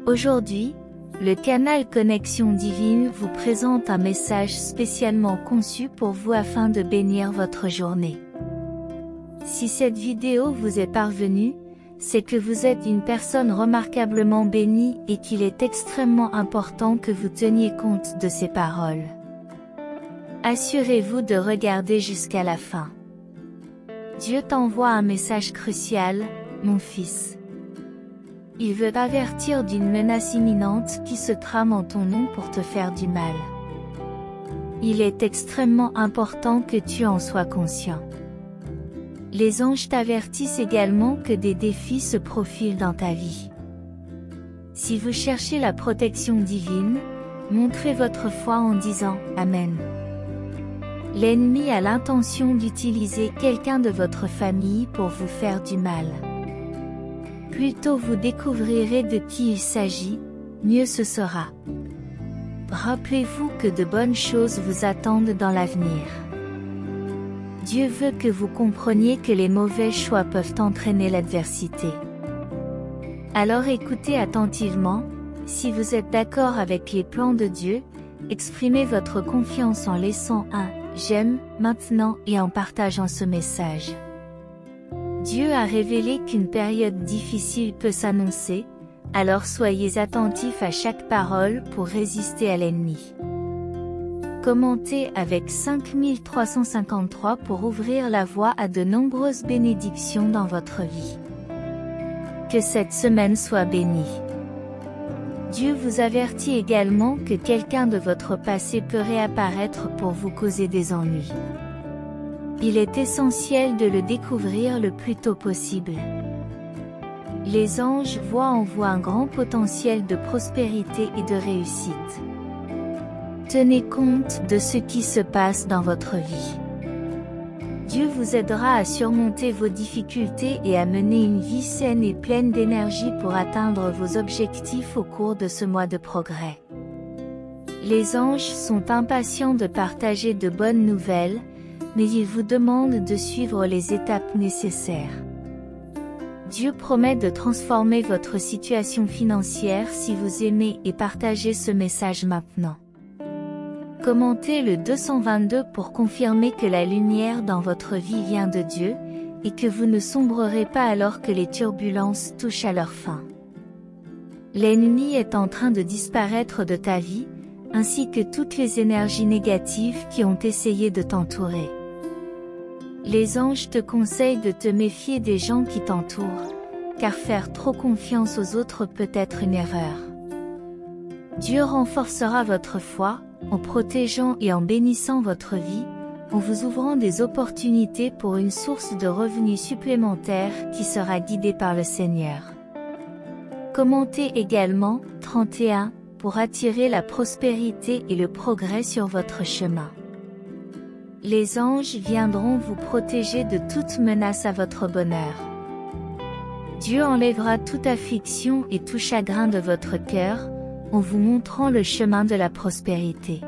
Aujourd'hui, le canal Connexion Divine vous présente un message spécialement conçu pour vous afin de bénir votre journée. Si cette vidéo vous est parvenue, c'est que vous êtes une personne remarquablement bénie et qu'il est extrêmement important que vous teniez compte de ces paroles. Assurez-vous de regarder jusqu'à la fin. Dieu t'envoie un message crucial, mon fils. Il veut t'avertir d'une menace imminente qui se trame en ton nom pour te faire du mal. Il est extrêmement important que tu en sois conscient. Les anges t'avertissent également que des défis se profilent dans ta vie. Si vous cherchez la protection divine, montrez votre foi en disant « Amen ». L'ennemi a l'intention d'utiliser quelqu'un de votre famille pour vous faire du mal. Plus tôt vous découvrirez de qui il s'agit, mieux ce sera. Rappelez-vous que de bonnes choses vous attendent dans l'avenir. Dieu veut que vous compreniez que les mauvais choix peuvent entraîner l'adversité. Alors écoutez attentivement, si vous êtes d'accord avec les plans de Dieu, exprimez votre confiance en laissant un « j'aime » maintenant et en partageant ce message. Dieu a révélé qu'une période difficile peut s'annoncer, alors soyez attentifs à chaque parole pour résister à l'ennemi. Commentez avec 5353 pour ouvrir la voie à de nombreuses bénédictions dans votre vie. Que cette semaine soit bénie. Dieu vous avertit également que quelqu'un de votre passé peut réapparaître pour vous causer des ennuis. Il est essentiel de le découvrir le plus tôt possible. Les anges voient en vous un grand potentiel de prospérité et de réussite. Tenez compte de ce qui se passe dans votre vie. Dieu vous aidera à surmonter vos difficultés et à mener une vie saine et pleine d'énergie pour atteindre vos objectifs au cours de ce mois de progrès. Les anges sont impatients de partager de bonnes nouvelles, mais ils vous demandent de suivre les étapes nécessaires. Dieu promet de transformer votre situation financière si vous aimez et partagez ce message maintenant. Commentez le 222 pour confirmer que la lumière dans votre vie vient de Dieu, et que vous ne sombrerez pas alors que les turbulences touchent à leur fin. L'ennemi est en train de disparaître de ta vie, ainsi que toutes les énergies négatives qui ont essayé de t'entourer. Les anges te conseillent de te méfier des gens qui t'entourent, car faire trop confiance aux autres peut être une erreur. Dieu renforcera votre foi, en protégeant et en bénissant votre vie, en vous ouvrant des opportunités pour une source de revenus supplémentaires qui sera guidée par le Seigneur. Commentez également 31 pour attirer la prospérité et le progrès sur votre chemin. Les anges viendront vous protéger de toute menace à votre bonheur. Dieu enlèvera toute affliction et tout chagrin de votre cœur, en vous montrant le chemin de la prospérité.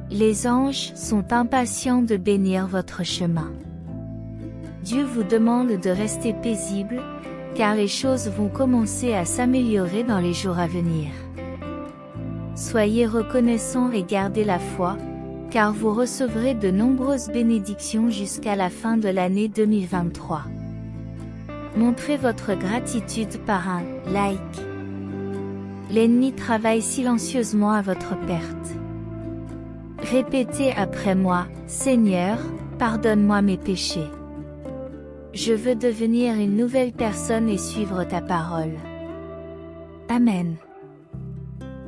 Les anges sont impatients de bénir votre chemin. Dieu vous demande de rester paisible, car les choses vont commencer à s'améliorer dans les jours à venir. Soyez reconnaissants et gardez la foi, car vous recevrez de nombreuses bénédictions jusqu'à la fin de l'année 2023. Montrez votre gratitude par un « like ». L'ennemi travaille silencieusement à votre perte. Répétez après moi, « Seigneur, pardonne-moi mes péchés. Je veux devenir une nouvelle personne et suivre ta parole. Amen. »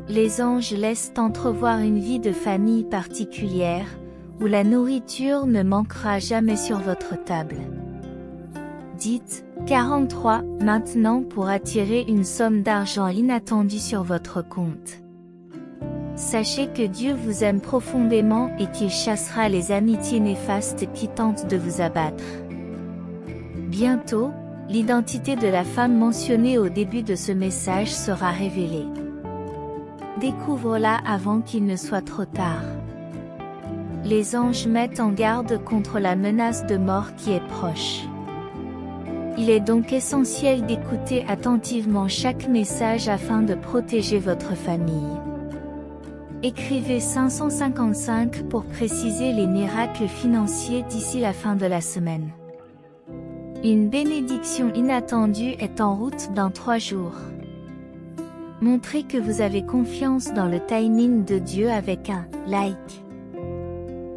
Les anges laissent entrevoir une vie de famille particulière, où la nourriture ne manquera jamais sur votre table. Dites 43 maintenant pour attirer une somme d'argent inattendue sur votre compte. Sachez que Dieu vous aime profondément et qu'il chassera les amitiés néfastes qui tentent de vous abattre. Bientôt, l'identité de la femme mentionnée au début de ce message sera révélée. Découvre-la avant qu'il ne soit trop tard. Les anges mettent en garde contre la menace de mort qui est proche. Il est donc essentiel d'écouter attentivement chaque message afin de protéger votre famille. Écrivez 555 pour préciser les miracles financiers d'ici la fin de la semaine. Une bénédiction inattendue est en route dans 3 jours. Montrez que vous avez confiance dans le timing de Dieu avec un like.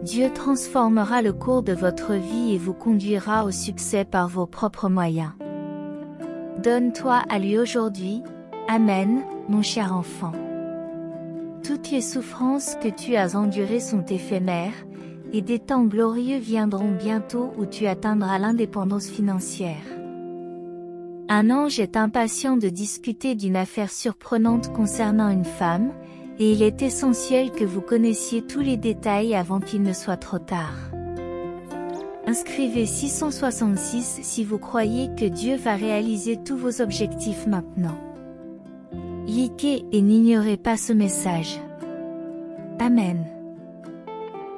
Dieu transformera le cours de votre vie et vous conduira au succès par vos propres moyens. Donne-toi à lui aujourd'hui. Amen, mon cher enfant. Toutes les souffrances que tu as endurées sont éphémères, et des temps glorieux viendront bientôt où tu atteindras l'indépendance financière. Un ange est impatient de discuter d'une affaire surprenante concernant une femme, et il est essentiel que vous connaissiez tous les détails avant qu'il ne soit trop tard. Inscrivez 666 si vous croyez que Dieu va réaliser tous vos objectifs maintenant. Likez et n'ignorez pas ce message. Amen.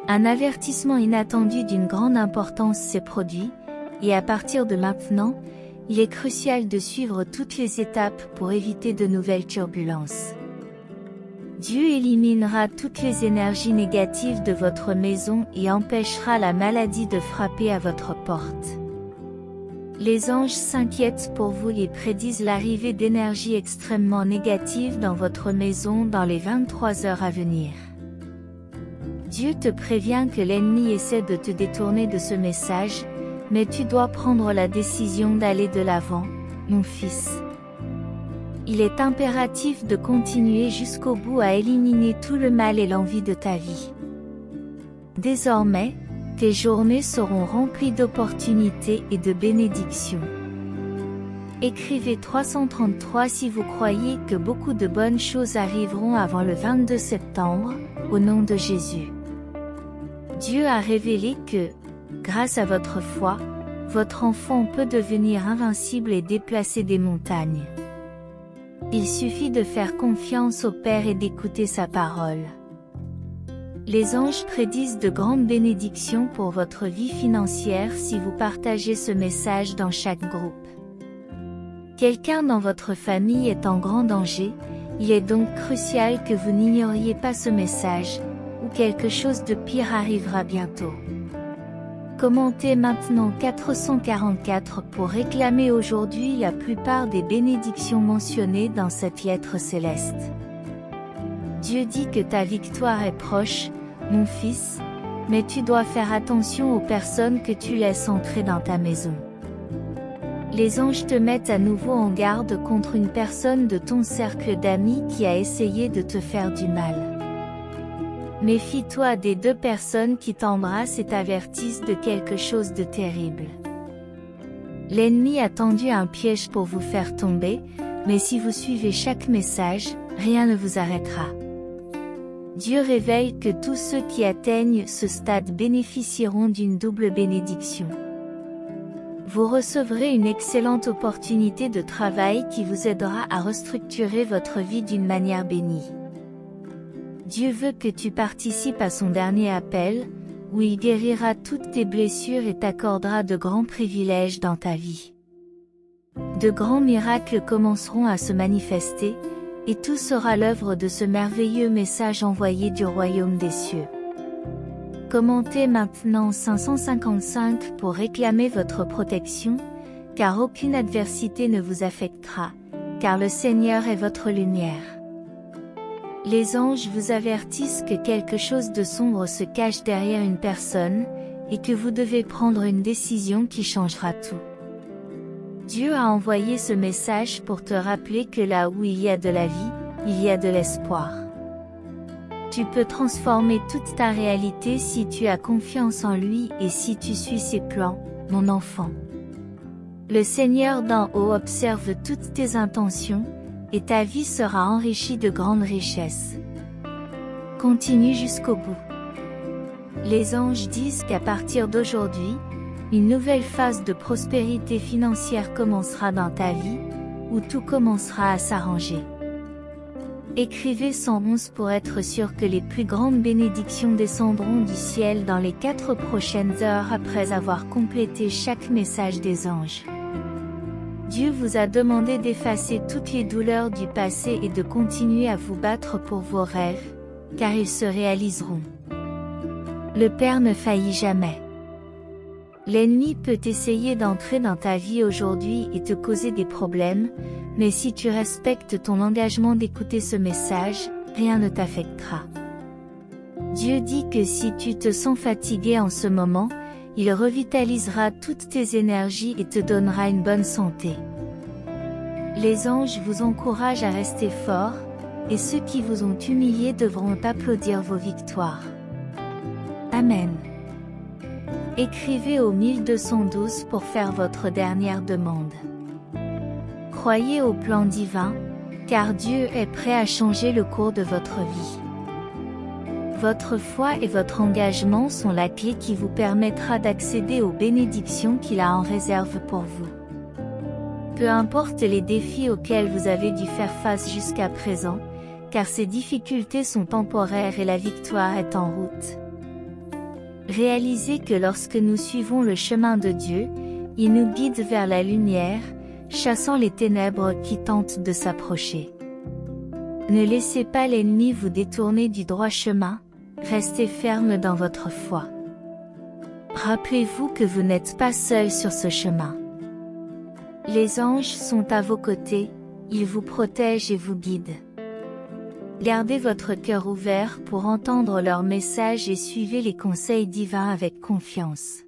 Un avertissement inattendu d'une grande importance s'est produit, et à partir de maintenant, il est crucial de suivre toutes les étapes pour éviter de nouvelles turbulences. Dieu éliminera toutes les énergies négatives de votre maison et empêchera la maladie de frapper à votre porte. Les anges s'inquiètent pour vous et prédisent l'arrivée d'énergies extrêmement négatives dans votre maison dans les 23 heures à venir. Dieu te prévient que l'ennemi essaie de te détourner de ce message, mais tu dois prendre la décision d'aller de l'avant, mon fils. Il est impératif de continuer jusqu'au bout à éliminer tout le mal et l'envie de ta vie. Désormais, tes journées seront remplies d'opportunités et de bénédictions. Écrivez 333 si vous croyez que beaucoup de bonnes choses arriveront avant le 22 septembre, au nom de Jésus. Dieu a révélé que, grâce à votre foi, votre enfant peut devenir invincible et déplacer des montagnes. Il suffit de faire confiance au Père et d'écouter sa parole. Les anges prédisent de grandes bénédictions pour votre vie financière si vous partagez ce message dans chaque groupe. Quelqu'un dans votre famille est en grand danger, il est donc crucial que vous n'ignoriez pas ce message, ou quelque chose de pire arrivera bientôt. Commentez maintenant 444 pour réclamer aujourd'hui la plupart des bénédictions mentionnées dans cette lettre céleste. Dieu dit que ta victoire est proche, mon fils, mais tu dois faire attention aux personnes que tu laisses entrer dans ta maison. Les anges te mettent à nouveau en garde contre une personne de ton cercle d'amis qui a essayé de te faire du mal. Méfie-toi des 2 personnes qui t'embrassent et t'avertissent de quelque chose de terrible. L'ennemi a tendu un piège pour vous faire tomber, mais si vous suivez chaque message, rien ne vous arrêtera. Dieu révèle que tous ceux qui atteignent ce stade bénéficieront d'une double bénédiction. Vous recevrez une excellente opportunité de travail qui vous aidera à restructurer votre vie d'une manière bénie. Dieu veut que tu participes à son dernier appel, où il guérira toutes tes blessures et t'accordera de grands privilèges dans ta vie. De grands miracles commenceront à se manifester, et tout sera l'œuvre de ce merveilleux message envoyé du royaume des cieux. Commentez maintenant 555 pour réclamer votre protection, car aucune adversité ne vous affectera, car le Seigneur est votre lumière. Les anges vous avertissent que quelque chose de sombre se cache derrière une personne, et que vous devez prendre une décision qui changera tout. Dieu a envoyé ce message pour te rappeler que là où il y a de la vie, il y a de l'espoir. Tu peux transformer toute ta réalité si tu as confiance en lui et si tu suis ses plans, mon enfant. Le Seigneur d'en haut observe toutes tes intentions, et ta vie sera enrichie de grandes richesses. Continue jusqu'au bout. Les anges disent qu'à partir d'aujourd'hui, une nouvelle phase de prospérité financière commencera dans ta vie, où tout commencera à s'arranger. Écrivez 111 pour être sûr que les plus grandes bénédictions descendront du ciel dans les 4 prochaines heures après avoir complété chaque message des anges. Dieu vous a demandé d'effacer toutes les douleurs du passé et de continuer à vous battre pour vos rêves, car ils se réaliseront. Le Père ne faillit jamais. L'ennemi peut essayer d'entrer dans ta vie aujourd'hui et te causer des problèmes, mais si tu respectes ton engagement d'écouter ce message, rien ne t'affectera. Dieu dit que si tu te sens fatigué en ce moment, il revitalisera toutes tes énergies et te donnera une bonne santé. Les anges vous encouragent à rester forts, et ceux qui vous ont humilié devront applaudir vos victoires. Amen. Écrivez au 1212 pour faire votre dernière demande. Croyez au plan divin, car Dieu est prêt à changer le cours de votre vie. Votre foi et votre engagement sont la clé qui vous permettra d'accéder aux bénédictions qu'il a en réserve pour vous. Peu importe les défis auxquels vous avez dû faire face jusqu'à présent, car ces difficultés sont temporaires et la victoire est en route. Réalisez que lorsque nous suivons le chemin de Dieu, il nous guide vers la lumière, chassant les ténèbres qui tentent de s'approcher. Ne laissez pas l'ennemi vous détourner du droit chemin, restez ferme dans votre foi. Rappelez-vous que vous n'êtes pas seul sur ce chemin. Les anges sont à vos côtés, ils vous protègent et vous guident. Gardez votre cœur ouvert pour entendre leur message et suivez les conseils divins avec confiance.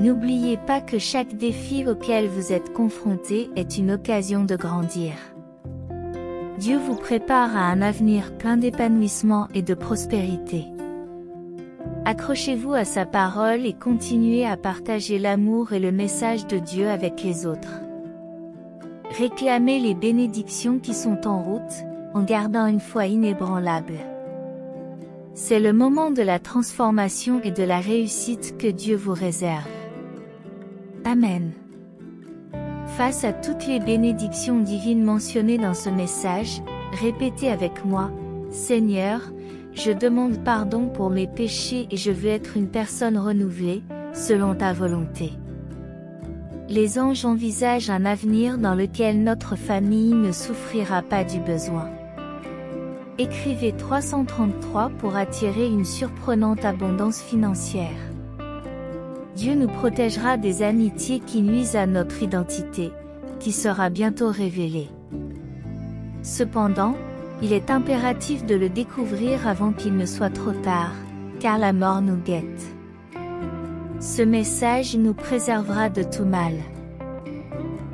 N'oubliez pas que chaque défi auquel vous êtes confronté est une occasion de grandir. Dieu vous prépare à un avenir plein d'épanouissement et de prospérité. Accrochez-vous à sa parole et continuez à partager l'amour et le message de Dieu avec les autres. Réclamez les bénédictions qui sont en route, en gardant une foi inébranlable. C'est le moment de la transformation et de la réussite que Dieu vous réserve. Amen. Face à toutes les bénédictions divines mentionnées dans ce message, répétez avec moi, « Seigneur, je demande pardon pour mes péchés et je veux être une personne renouvelée, selon ta volonté. » Les anges envisagent un avenir dans lequel notre famille ne souffrira pas du besoin. Écrivez 333 pour attirer une surprenante abondance financière. Dieu nous protégera des amitiés qui nuisent à notre identité, qui sera bientôt révélée. Cependant, il est impératif de le découvrir avant qu'il ne soit trop tard, car la mort nous guette. Ce message nous préservera de tout mal.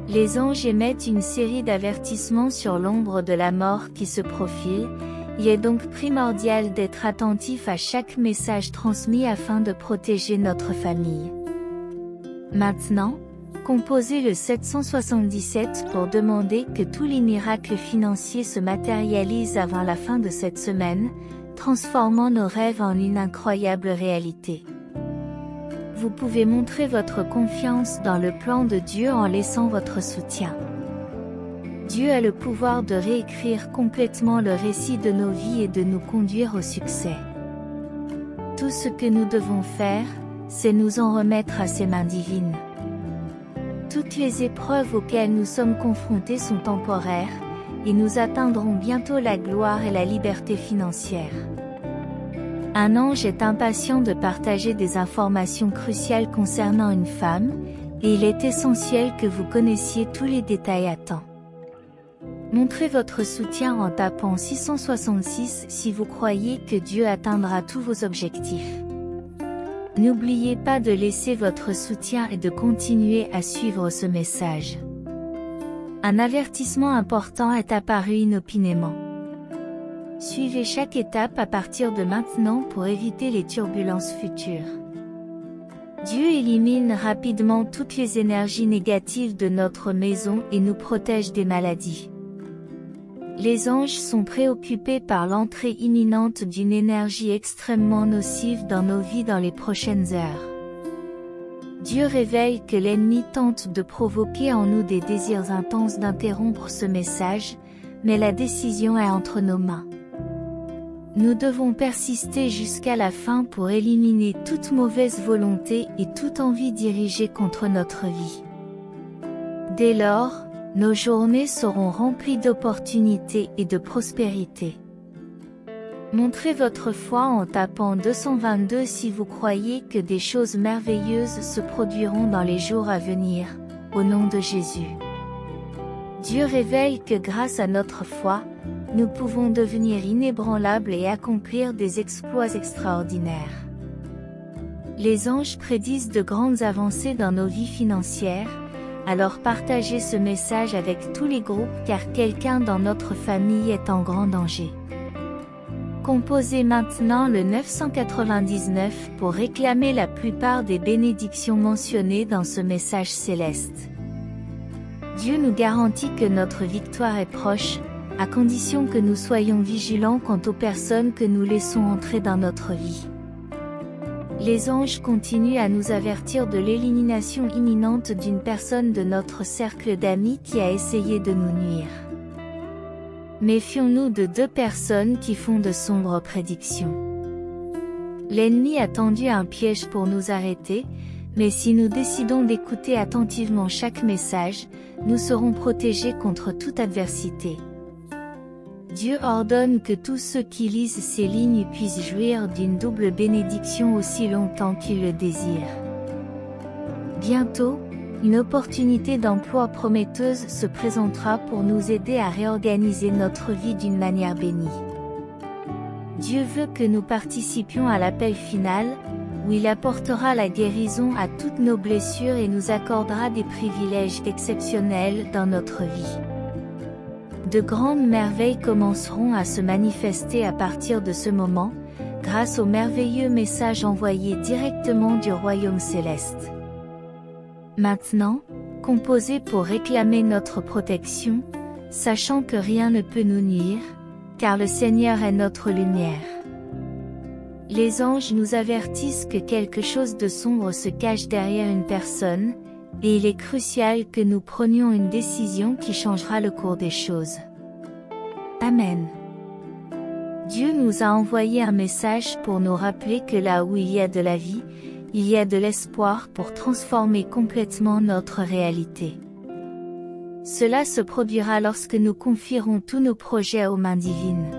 Les anges émettent une série d'avertissements sur l'ombre de la mort qui se profile, il est donc primordial d'être attentif à chaque message transmis afin de protéger notre famille. Maintenant, composez le 777 pour demander que tous les miracles financiers se matérialisent avant la fin de cette semaine, transformant nos rêves en une incroyable réalité. Vous pouvez montrer votre confiance dans le plan de Dieu en laissant votre soutien. Dieu a le pouvoir de réécrire complètement le récit de nos vies et de nous conduire au succès. Tout ce que nous devons faire, c'est nous en remettre à ses mains divines. Toutes les épreuves auxquelles nous sommes confrontés sont temporaires, et nous atteindrons bientôt la gloire et la liberté financière. Un ange est impatient de partager des informations cruciales concernant une femme, et il est essentiel que vous connaissiez tous les détails à temps. Montrez votre soutien en tapant 666 si vous croyez que Dieu atteindra tous vos objectifs. N'oubliez pas de laisser votre soutien et de continuer à suivre ce message. Un avertissement important est apparu inopinément. Suivez chaque étape à partir de maintenant pour éviter les turbulences futures. Dieu élimine rapidement toutes les énergies négatives de notre maison et nous protège des maladies. Les anges sont préoccupés par l'entrée imminente d'une énergie extrêmement nocive dans nos vies dans les prochaines heures. Dieu révèle que l'ennemi tente de provoquer en nous des désirs intenses d'interrompre ce message, mais la décision est entre nos mains. Nous devons persister jusqu'à la fin pour éliminer toute mauvaise volonté et toute envie dirigée contre notre vie. Dès lors, nos journées seront remplies d'opportunités et de prospérité. Montrez votre foi en tapant 222 si vous croyez que des choses merveilleuses se produiront dans les jours à venir, au nom de Jésus. Dieu révèle que grâce à notre foi, nous pouvons devenir inébranlables et accomplir des exploits extraordinaires. Les anges prédisent de grandes avancées dans nos vies financières, alors partagez ce message avec tous les groupes car quelqu'un dans notre famille est en grand danger. Composez maintenant le 999 pour réclamer la plupart des bénédictions mentionnées dans ce message céleste. Dieu nous garantit que notre victoire est proche, à condition que nous soyons vigilants quant aux personnes que nous laissons entrer dans notre vie. Les anges continuent à nous avertir de l'élimination imminente d'une personne de notre cercle d'amis qui a essayé de nous nuire. Méfions-nous de 2 personnes qui font de sombres prédictions. L'ennemi a tendu un piège pour nous arrêter, mais si nous décidons d'écouter attentivement chaque message, nous serons protégés contre toute adversité. Dieu ordonne que tous ceux qui lisent ces lignes puissent jouir d'une double bénédiction aussi longtemps qu'ils le désirent. Bientôt, une opportunité d'emploi prometteuse se présentera pour nous aider à réorganiser notre vie d'une manière bénie. Dieu veut que nous participions à l'appel final, où il apportera la guérison à toutes nos blessures et nous accordera des privilèges exceptionnels dans notre vie. De grandes merveilles commenceront à se manifester à partir de ce moment, grâce au merveilleux message envoyé directement du royaume céleste. Maintenant, composez pour réclamer notre protection, sachant que rien ne peut nous nuire, car le Seigneur est notre lumière. Les anges nous avertissent que quelque chose de sombre se cache derrière une personne, et il est crucial que nous prenions une décision qui changera le cours des choses. Amen. Dieu nous a envoyé un message pour nous rappeler que là où il y a de la vie, il y a de l'espoir pour transformer complètement notre réalité. Cela se produira lorsque nous confierons tous nos projets aux mains divines.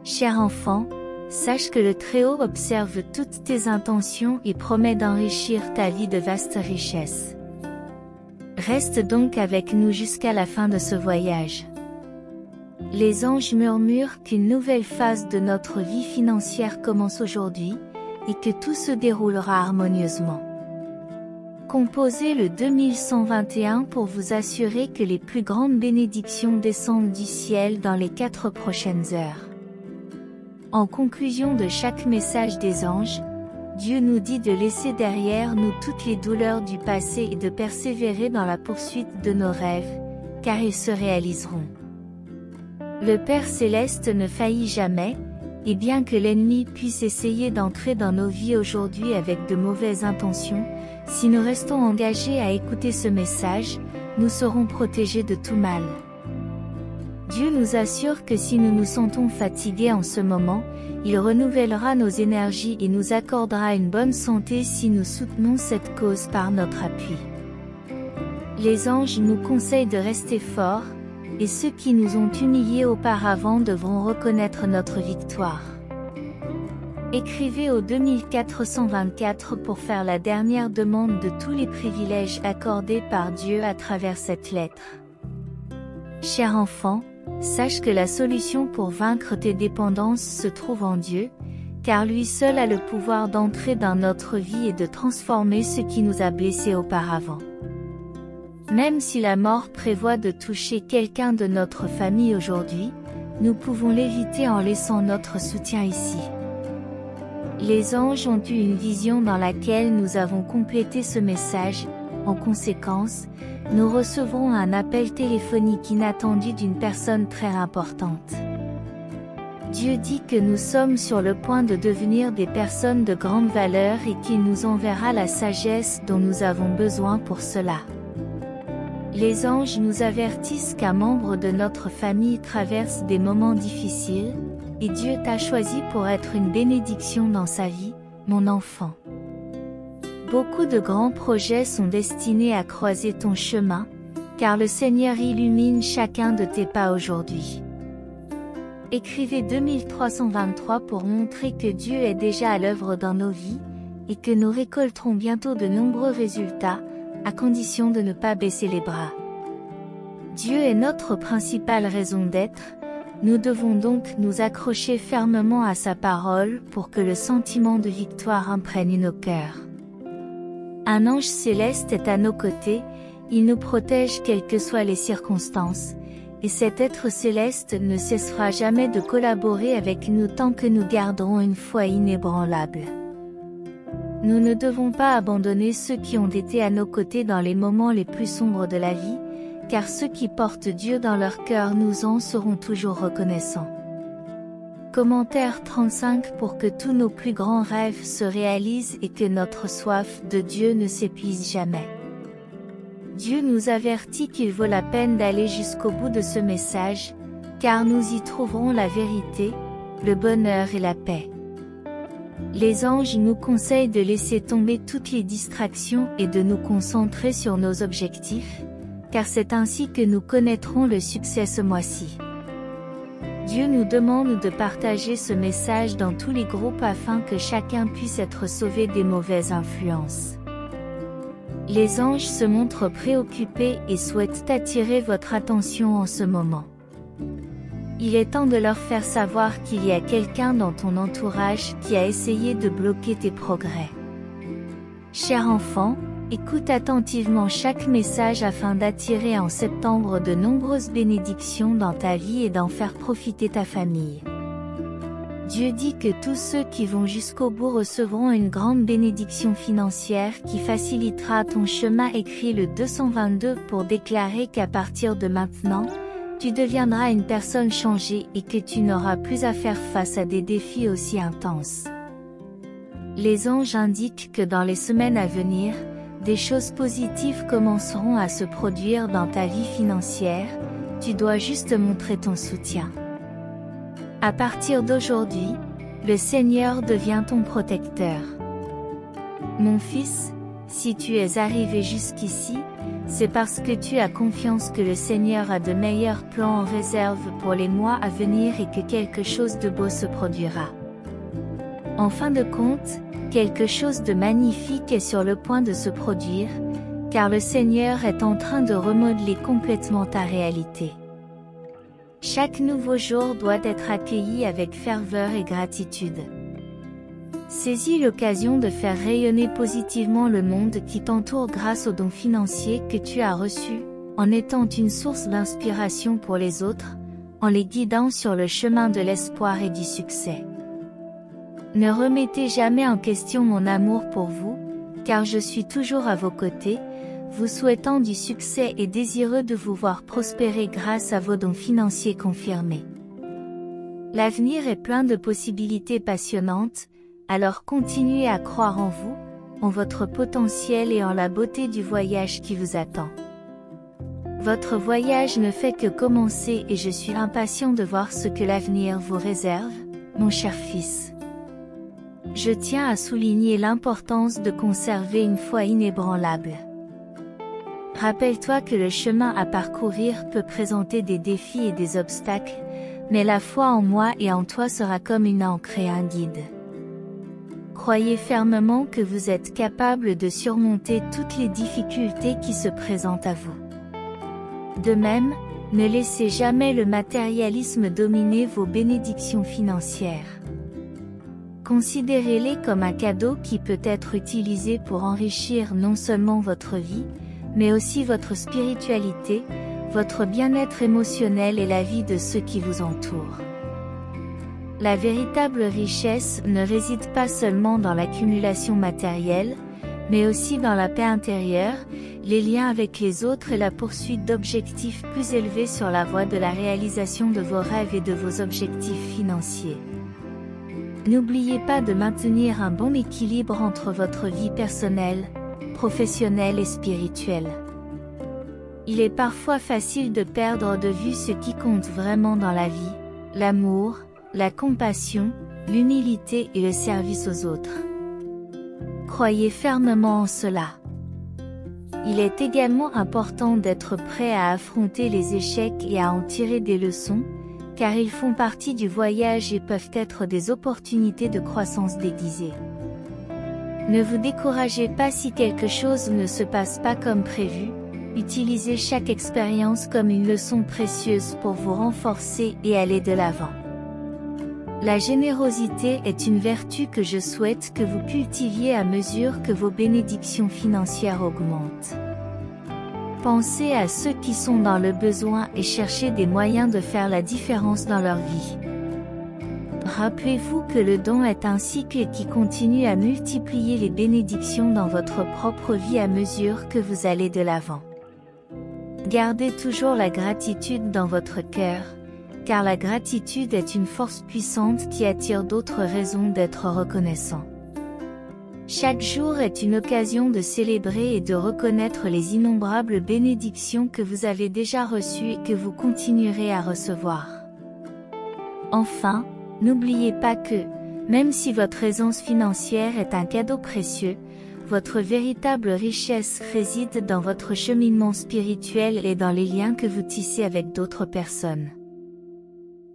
Cher enfant, sache que le Très-Haut observe toutes tes intentions et promet d'enrichir ta vie de vastes richesses. Reste donc avec nous jusqu'à la fin de ce voyage. Les anges murmurent qu'une nouvelle phase de notre vie financière commence aujourd'hui, et que tout se déroulera harmonieusement. Composez le 2121 pour vous assurer que les plus grandes bénédictions descendent du ciel dans les 4 prochaines heures. En conclusion de chaque message des anges, Dieu nous dit de laisser derrière nous toutes les douleurs du passé et de persévérer dans la poursuite de nos rêves, car ils se réaliseront. Le Père Céleste ne faillit jamais, et bien que l'ennemi puisse essayer d'entrer dans nos vies aujourd'hui avec de mauvaises intentions, si nous restons engagés à écouter ce message, nous serons protégés de tout mal. Dieu nous assure que si nous nous sentons fatigués en ce moment, il renouvellera nos énergies et nous accordera une bonne santé si nous soutenons cette cause par notre appui. Les anges nous conseillent de rester forts, et ceux qui nous ont humiliés auparavant devront reconnaître notre victoire. Écrivez au 2424 pour faire la dernière demande de tous les privilèges accordés par Dieu à travers cette lettre. Cher enfant, sache que la solution pour vaincre tes dépendances se trouve en Dieu, car lui seul a le pouvoir d'entrer dans notre vie et de transformer ce qui nous a blessés auparavant. Même si la mort prévoit de toucher quelqu'un de notre famille aujourd'hui, nous pouvons l'éviter en laissant notre soutien ici. Les anges ont eu une vision dans laquelle nous avons complété ce message. En conséquence, nous recevrons un appel téléphonique inattendu d'une personne très importante. Dieu dit que nous sommes sur le point de devenir des personnes de grande valeur et qu'il nous enverra la sagesse dont nous avons besoin pour cela. Les anges nous avertissent qu'un membre de notre famille traverse des moments difficiles, et Dieu t'a choisi pour être une bénédiction dans sa vie, mon enfant. Beaucoup de grands projets sont destinés à croiser ton chemin, car le Seigneur illumine chacun de tes pas aujourd'hui. Écrivez 2323 pour montrer que Dieu est déjà à l'œuvre dans nos vies, et que nous récolterons bientôt de nombreux résultats, à condition de ne pas baisser les bras. Dieu est notre principale raison d'être, nous devons donc nous accrocher fermement à sa parole pour que le sentiment de victoire imprègne nos cœurs. Un ange céleste est à nos côtés, il nous protège quelles que soient les circonstances, et cet être céleste ne cessera jamais de collaborer avec nous tant que nous garderons une foi inébranlable. Nous ne devons pas abandonner ceux qui ont été à nos côtés dans les moments les plus sombres de la vie, car ceux qui portent Dieu dans leur cœur nous en seront toujours reconnaissants. Commentaire 35 pour que tous nos plus grands rêves se réalisent et que notre soif de Dieu ne s'épuise jamais. Dieu nous avertit qu'il vaut la peine d'aller jusqu'au bout de ce message, car nous y trouverons la vérité, le bonheur et la paix. Les anges nous conseillent de laisser tomber toutes les distractions et de nous concentrer sur nos objectifs, car c'est ainsi que nous connaîtrons le succès ce mois-ci. Dieu nous demande de partager ce message dans tous les groupes afin que chacun puisse être sauvé des mauvaises influences. Les anges se montrent préoccupés et souhaitent attirer votre attention en ce moment. Il est temps de leur faire savoir qu'il y a quelqu'un dans ton entourage qui a essayé de bloquer tes progrès. Cher enfant, écoute attentivement chaque message afin d'attirer en septembre de nombreuses bénédictions dans ta vie et d'en faire profiter ta famille. Dieu dit que tous ceux qui vont jusqu'au bout recevront une grande bénédiction financière qui facilitera ton chemin. Écrit le 222 pour déclarer qu'à partir de maintenant, tu deviendras une personne changée et que tu n'auras plus à faire face à des défis aussi intenses. Les anges indiquent que dans les semaines à venir, des choses positives commenceront à se produire dans ta vie financière, tu dois juste montrer ton soutien. À partir d'aujourd'hui, le Seigneur devient ton protecteur. Mon fils, si tu es arrivé jusqu'ici, c'est parce que tu as confiance que le Seigneur a de meilleurs plans en réserve pour les mois à venir et que quelque chose de beau se produira. En fin de compte, quelque chose de magnifique est sur le point de se produire, car le Seigneur est en train de remodeler complètement ta réalité. Chaque nouveau jour doit être accueilli avec ferveur et gratitude. Saisis l'occasion de faire rayonner positivement le monde qui t'entoure grâce aux dons financiers que tu as reçus, en étant une source d'inspiration pour les autres, en les guidant sur le chemin de l'espoir et du succès. Ne remettez jamais en question mon amour pour vous, car je suis toujours à vos côtés, vous souhaitant du succès et désireux de vous voir prospérer grâce à vos dons financiers confirmés. L'avenir est plein de possibilités passionnantes, alors continuez à croire en vous, en votre potentiel et en la beauté du voyage qui vous attend. Votre voyage ne fait que commencer et je suis impatient de voir ce que l'avenir vous réserve, mon cher fils. Je tiens à souligner l'importance de conserver une foi inébranlable. Rappelle-toi que le chemin à parcourir peut présenter des défis et des obstacles, mais la foi en moi et en toi sera comme une ancre et un guide. Croyez fermement que vous êtes capable de surmonter toutes les difficultés qui se présentent à vous. De même, ne laissez jamais le matérialisme dominer vos bénédictions financières. Considérez-les comme un cadeau qui peut être utilisé pour enrichir non seulement votre vie, mais aussi votre spiritualité, votre bien-être émotionnel et la vie de ceux qui vous entourent. La véritable richesse ne réside pas seulement dans l'accumulation matérielle, mais aussi dans la paix intérieure, les liens avec les autres et la poursuite d'objectifs plus élevés sur la voie de la réalisation de vos rêves et de vos objectifs financiers. N'oubliez pas de maintenir un bon équilibre entre votre vie personnelle, professionnelle et spirituelle. Il est parfois facile de perdre de vue ce qui compte vraiment dans la vie, l'amour, la compassion, l'humilité et le service aux autres. Croyez fermement en cela. Il est également important d'être prêt à affronter les échecs et à en tirer des leçons, car ils font partie du voyage et peuvent être des opportunités de croissance déguisées. Ne vous découragez pas si quelque chose ne se passe pas comme prévu, utilisez chaque expérience comme une leçon précieuse pour vous renforcer et aller de l'avant. La générosité est une vertu que je souhaite que vous cultiviez à mesure que vos bénédictions financières augmentent. Pensez à ceux qui sont dans le besoin et cherchez des moyens de faire la différence dans leur vie. Rappelez-vous que le don est un cycle qui continue à multiplier les bénédictions dans votre propre vie à mesure que vous allez de l'avant. Gardez toujours la gratitude dans votre cœur, car la gratitude est une force puissante qui attire d'autres raisons d'être reconnaissant. Chaque jour est une occasion de célébrer et de reconnaître les innombrables bénédictions que vous avez déjà reçues et que vous continuerez à recevoir. Enfin, n'oubliez pas que, même si votre aisance financière est un cadeau précieux, votre véritable richesse réside dans votre cheminement spirituel et dans les liens que vous tissez avec d'autres personnes.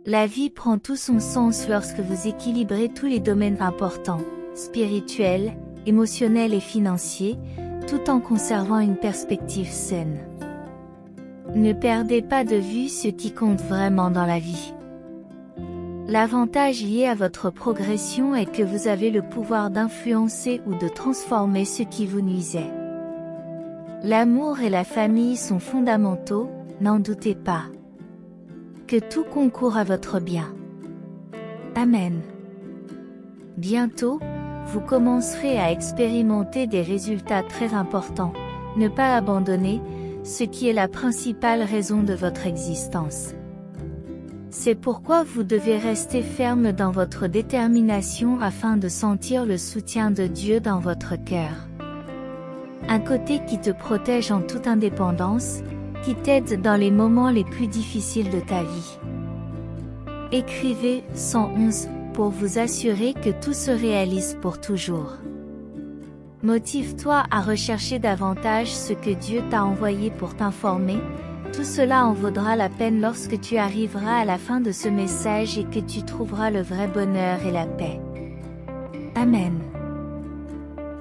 La vie prend tout son sens lorsque vous équilibrez tous les domaines importants, spirituels, émotionnels et financiers, tout en conservant une perspective saine. Ne perdez pas de vue ce qui compte vraiment dans la vie. L'avantage lié à votre progression est que vous avez le pouvoir d'influencer ou de transformer ce qui vous nuisait. L'amour et la famille sont fondamentaux, n'en doutez pas. Que tout concourt à votre bien. Amen. Bientôt, vous commencerez à expérimenter des résultats très importants. Ne pas abandonner, ce qui est la principale raison de votre existence. C'est pourquoi vous devez rester ferme dans votre détermination afin de sentir le soutien de Dieu dans votre cœur. Un côté qui te protège en toute indépendance, qui t'aide dans les moments les plus difficiles de ta vie. Écrivez 111 pour vous assurer que tout se réalise pour toujours. Motive-toi à rechercher davantage ce que Dieu t'a envoyé pour t'informer. Tout cela en vaudra la peine lorsque tu arriveras à la fin de ce message et que tu trouveras le vrai bonheur et la paix. Amen.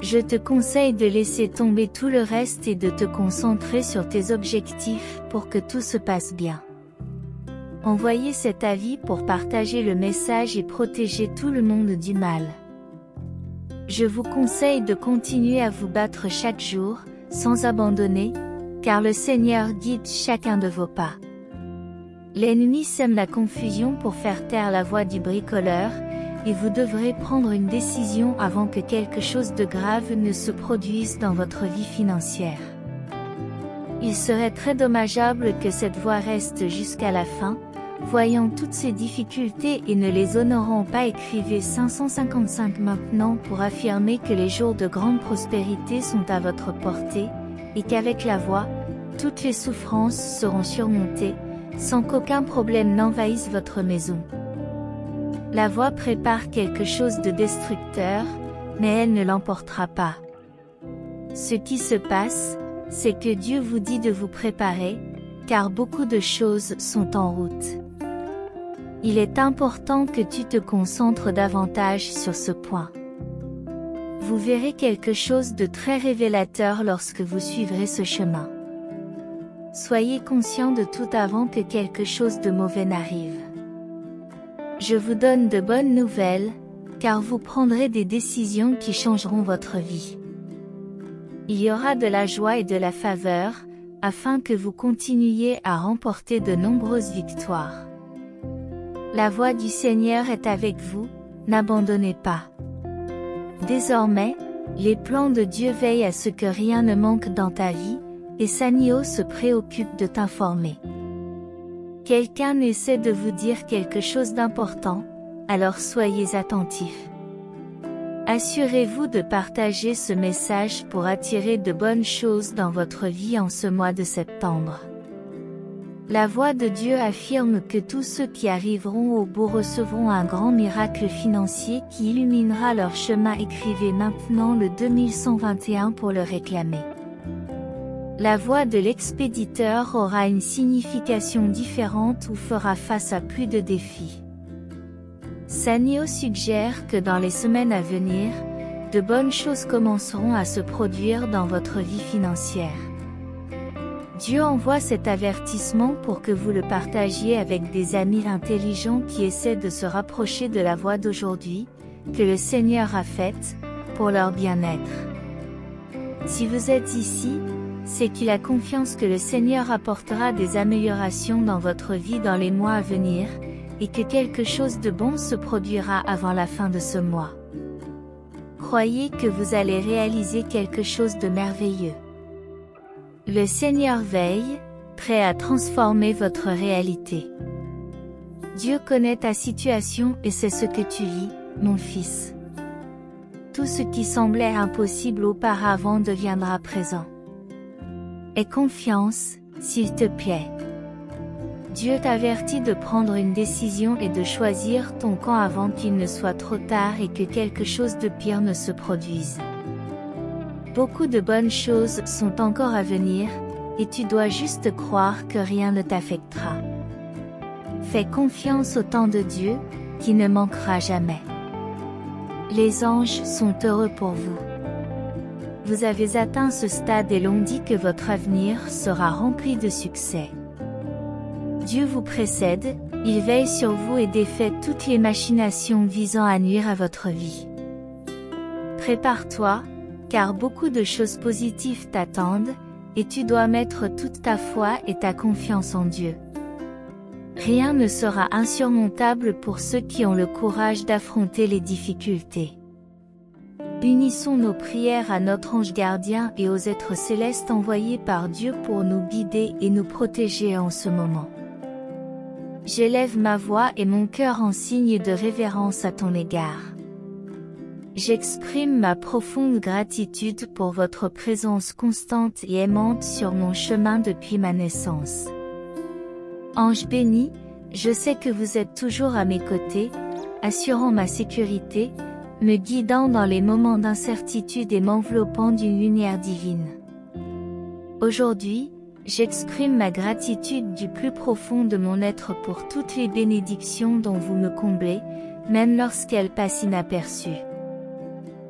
Je te conseille de laisser tomber tout le reste et de te concentrer sur tes objectifs pour que tout se passe bien. Envoyez cet avis pour partager le message et protéger tout le monde du mal. Je vous conseille de continuer à vous battre chaque jour, sans abandonner, car le Seigneur guide chacun de vos pas. L'ennemi sème la confusion pour faire taire la voix du bricoleur, et vous devrez prendre une décision avant que quelque chose de grave ne se produise dans votre vie financière. Il serait très dommageable que cette voie reste jusqu'à la fin, voyant toutes ces difficultés et ne les honorant pas. Écrivez 555 maintenant pour affirmer que les jours de grande prospérité sont à votre portée, et qu'avec la voie, toutes les souffrances seront surmontées, sans qu'aucun problème n'envahisse votre maison. La voie prépare quelque chose de destructeur, mais elle ne l'emportera pas. Ce qui se passe, c'est que Dieu vous dit de vous préparer, car beaucoup de choses sont en route. Il est important que tu te concentres davantage sur ce point. Vous verrez quelque chose de très révélateur lorsque vous suivrez ce chemin. Soyez conscient de tout avant que quelque chose de mauvais n'arrive. Je vous donne de bonnes nouvelles, car vous prendrez des décisions qui changeront votre vie. Il y aura de la joie et de la faveur, afin que vous continuiez à remporter de nombreuses victoires. La voix du Seigneur est avec vous, n'abandonnez pas. Désormais, les plans de Dieu veillent à ce que rien ne manque dans ta vie, et Sanio se préoccupe de t'informer. Quelqu'un essaie de vous dire quelque chose d'important, alors soyez attentifs. Assurez-vous de partager ce message pour attirer de bonnes choses dans votre vie en ce mois de septembre. La voix de Dieu affirme que tous ceux qui arriveront au bout recevront un grand miracle financier qui illuminera leur chemin. Écrivez maintenant le 2121 pour le réclamer. La voie de l'expéditeur aura une signification différente ou fera face à plus de défis. Sanyo suggère que dans les semaines à venir, de bonnes choses commenceront à se produire dans votre vie financière. Dieu envoie cet avertissement pour que vous le partagiez avec des amis intelligents qui essaient de se rapprocher de la voie d'aujourd'hui, que le Seigneur a faite, pour leur bien-être. Si vous êtes ici, c'est qu'il a confiance que le Seigneur apportera des améliorations dans votre vie dans les mois à venir, et que quelque chose de bon se produira avant la fin de ce mois. Croyez que vous allez réaliser quelque chose de merveilleux. Le Seigneur veille, prêt à transformer votre réalité. Dieu connaît ta situation et c'est ce que tu vis, mon fils. Tout ce qui semblait impossible auparavant deviendra présent. Aie confiance, s'il te plaît. Dieu t'avertit de prendre une décision et de choisir ton camp avant qu'il ne soit trop tard et que quelque chose de pire ne se produise. Beaucoup de bonnes choses sont encore à venir, et tu dois juste croire que rien ne t'affectera. Fais confiance au temps de Dieu, qui ne manquera jamais. Les anges sont heureux pour vous. Vous avez atteint ce stade et l'on dit que votre avenir sera rempli de succès. Dieu vous précède, il veille sur vous et défait toutes les machinations visant à nuire à votre vie. Prépare-toi, car beaucoup de choses positives t'attendent, et tu dois mettre toute ta foi et ta confiance en Dieu. Rien ne sera insurmontable pour ceux qui ont le courage d'affronter les difficultés. Unissons nos prières à notre ange gardien et aux êtres célestes envoyés par Dieu pour nous guider et nous protéger en ce moment. J'élève ma voix et mon cœur en signe de révérence à ton égard. J'exprime ma profonde gratitude pour votre présence constante et aimante sur mon chemin depuis ma naissance. Ange béni, je sais que vous êtes toujours à mes côtés, assurant ma sécurité, me guidant dans les moments d'incertitude et m'enveloppant d'une lumière divine. Aujourd'hui, j'exprime ma gratitude du plus profond de mon être pour toutes les bénédictions dont vous me comblez, même lorsqu'elles passent inaperçues.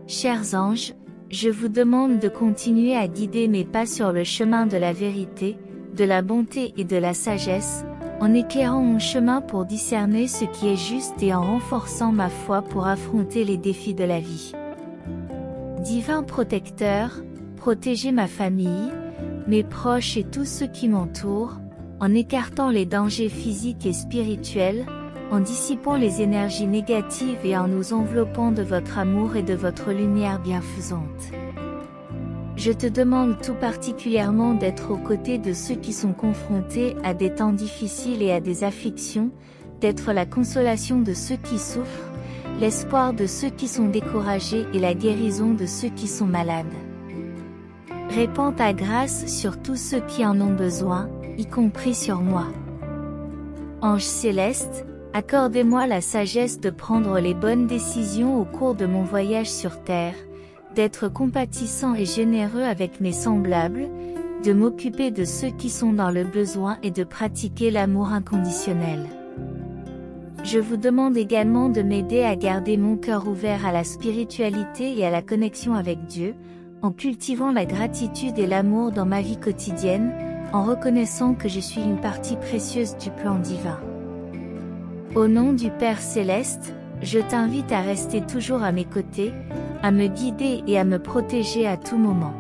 Chers anges, je vous demande de continuer à guider mes pas sur le chemin de la vérité, de la bonté et de la sagesse, en éclairant mon chemin pour discerner ce qui est juste et en renforçant ma foi pour affronter les défis de la vie. Divin protecteur, protégez ma famille, mes proches et tous ceux qui m'entourent, en écartant les dangers physiques et spirituels, en dissipant les énergies négatives et en nous enveloppant de votre amour et de votre lumière bienfaisante. Je te demande tout particulièrement d'être aux côtés de ceux qui sont confrontés à des temps difficiles et à des afflictions, d'être la consolation de ceux qui souffrent, l'espoir de ceux qui sont découragés et la guérison de ceux qui sont malades. Répands ta grâce sur tous ceux qui en ont besoin, y compris sur moi. Ange céleste, accordez-moi la sagesse de prendre les bonnes décisions au cours de mon voyage sur terre, d'être compatissant et généreux avec mes semblables, de m'occuper de ceux qui sont dans le besoin et de pratiquer l'amour inconditionnel. Je vous demande également de m'aider à garder mon cœur ouvert à la spiritualité et à la connexion avec Dieu, en cultivant la gratitude et l'amour dans ma vie quotidienne, en reconnaissant que je suis une partie précieuse du plan divin. Au nom du Père Céleste, je t'invite à rester toujours à mes côtés, à me guider et à me protéger à tout moment.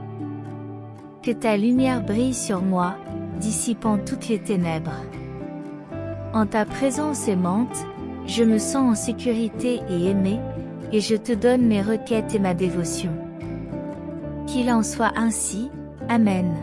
Que ta lumière brille sur moi, dissipant toutes les ténèbres. En ta présence aimante, je me sens en sécurité et aimé, et je te donne mes requêtes et ma dévotion. Qu'il en soit ainsi, Amen.